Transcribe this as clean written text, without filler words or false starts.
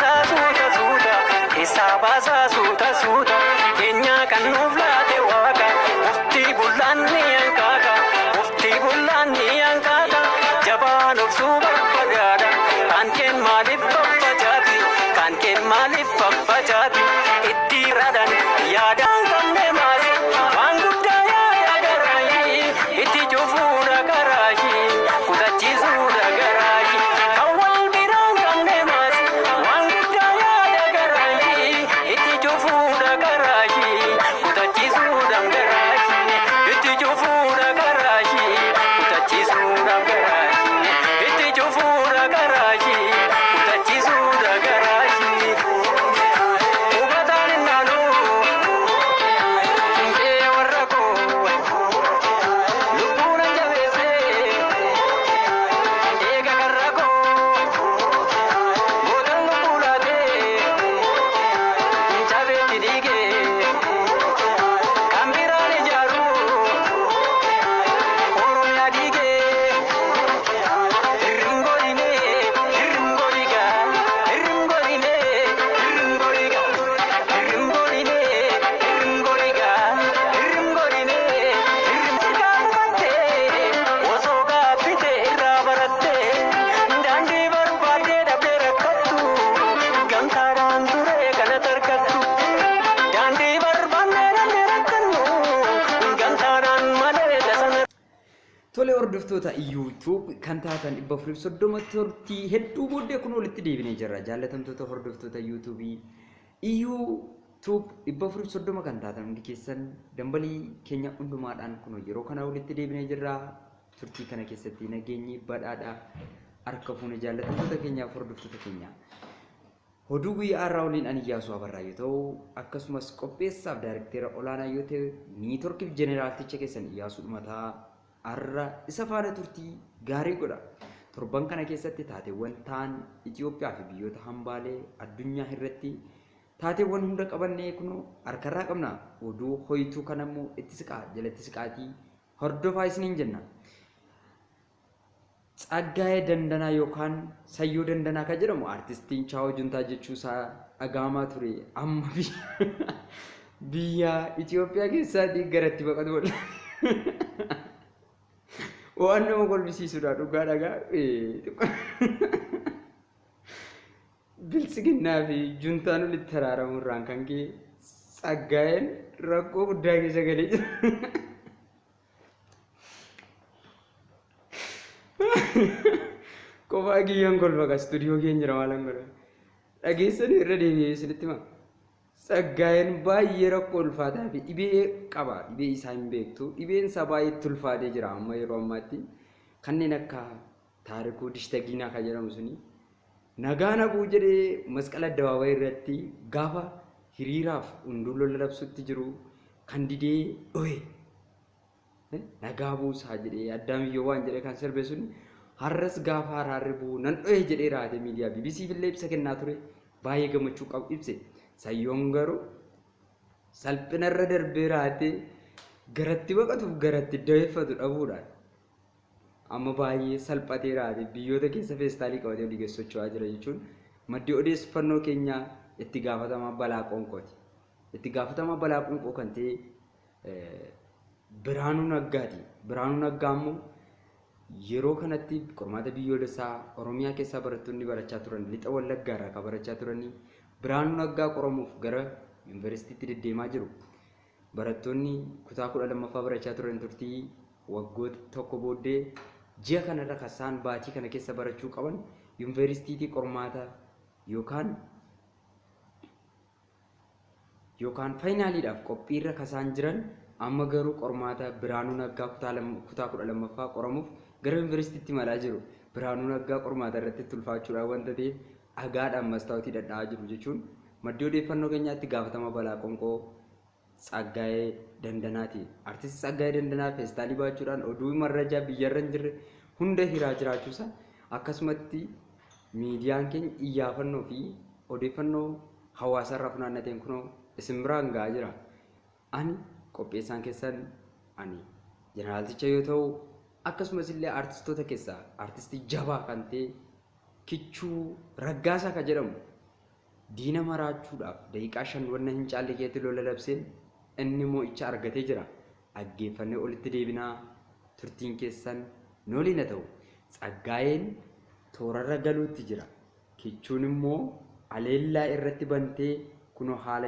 baasaa suuta keessaa baasaa suuta keenyaa kan nuuf laate waaqa muftii bullaan ni hanqaaka jabaan obsuu barbadaadha kan keen maaliif faffacaati itti radan yaadaan qabne maasi waan guddaa yaada garaayii itti cufuudha garaayii kutachiisuudha garaayii kan wal biraan qabne maasi waan guddaa yaada garaayii itti cufuudha garaayii kutachiisuudha garaayii itti cufuudha garaayii kutachiisuudha garaayii itti cufuudha garaayii kutachiisuudha garaayii. Tole hordoftoota YouTube kan taatan 430 turtii hedduu booddee kun walitti deebinee jirra. Jaallatamtoota hordoftoota YouTube 430 kan taatan hundi keessan dambalii keenya hundumaadhaan kun yeroo kana walitti deebinee jirra. Turtii kana keessatti nageenyi badhaadhaa harka fuune jaallatamtoota keenyaaf hordoftoota keenya. Hoduu guyyaa har'aa waliin ani Iyyaasuu Abarraa yoo ta'u akkasumas qopheessaaf daayirektera olaanaa yoo ta'e niitoorkiif jeneraalticha keessan Iyyaasuu Dhumataa arra isa faana turtii gaarii godha. Torban kana keessatti taateewwan ta'an Itoophiyaa fi biyyoota hambaalee addunyaa irratti taateewwan hunda qabannee kun harkarraa qabna. Oduu hoyituu kanammoo itti siqaa jalatti siqaatii hordofaa isiniin jenna. Tsaggaayee Dandanaa yookaan Sayyoo Dandanaa kan jedhamu artistiin Chaawoo Juntaa jechuusaa dhagahamaa ture. Amma biyya Itoophiyaa keessatti garatti baqatu wal waan nama kolbisiisudha dhugaa dhagaa bilisiginnaa fi juntaan walitti taraaramuurraan kan ka'e Tsaggaayeen rakkoo guddaa keessa galee jira. Kophaa kiyyaan kolfa istuudiyoo keenya jira maalan godha dhageessanii irra deebi'ee isinitti hima. Tsaggaayeen baay'ee rakkoo ulfaataa fi dhibee qaba. Dhibee isaa hin beektu. Dhibeen isaa baay'eetti ulfaatee jira amma yeroo ammaatti. Kanneen akka Taarikuu Dishtagiinaa kan jedhamu suni nagaa naquu jedhee masqala addabaabayii irratti gaafa hiriiraaf hunduu lola labsutti jiru kan didee dhohe nagaa buusaa jedhee Addaamiyyoo waan jedhee kan sirbe suni har'as gaafa haraarri bu'u nan dhohe jedhee raate miidiyaa BBCf illee ibsa kennaa ture. Baay'ee gammachuu qabu ibse. Sayyoon garuu salphina irra darbee raatee garatti baqatuuf garatti daweeffatu dhabuudhaan amma baay'ee salphatee raate biyyoota keessa feestaalii qabatee olii geessochaa jira jechuun maddii odeeffannoo keenyaa itti gaafatamaa balaa qoonqooti. Itti gaafatamaa balaa qoonqoo kan ta'e Biraanuu Naggaati. Biraanuu Naggaa immoo yeroo kanatti qormaata biyyoolessaa Oromiyaa keessaa barattoonni barachaa turan lixa Wallaggaa irraa kan barachaa turanii Biraanuu Naggaa qoramuuf gara yuunivarsiitiitti deddeemaa jiru. Barattoonni kutaa 12ffaa barachaa turan turtii waggoota tokko booddee ji'a kanarra kasaan baatii kana keessa barachuu qaban yuunivarsiitii qormaata yookaan faayinaaliidhaaf qophiirra kasaan jiran amma garuu qormaata Biraanuu Naggaa kutaa 12ffaa qoramuuf gara yuunivarsiitiitti malaa jiru. Biraanuu Naggaa qormaata irratti tulfaachuudhaan wanta ta'eef dhagaadhaan mastaawutii dhadhaa jiru jechuun maddii odeeffannoo keenyaatti gaafatama balaa qoonqoo Tsaggaayee Dandanaati. Artisti Tsaggaayee Dandanaa feestaalii baachuudhaan oduu marrajaa biyyarra hin jirre hunda hiraa jiraachuusa akkasumatti miidiyaan keenya iyyaafannoo fi odeeffannoo hawaasarraa funaannateen kunoo isin biraan gahaa jira. Ani qopheessaan keessan ani jeneraalticha yoo ta'u akkasumas illee artistoota keessaa artistii jabaa kan ta'e Kichuu Raggaasaa kan jedhamu diina maraachuudhaaf daqiiqaa 5 wanna hin caalle keetti lola labseen inni mo'icha argatee jira. Dhaggeeffannee olitti deebinaa turtiin keessan nooliin haa ta'u. Tsaggaayeen toorarra galuutti jira. Kichuun immoo aleellaa irratti bantee kunoo haala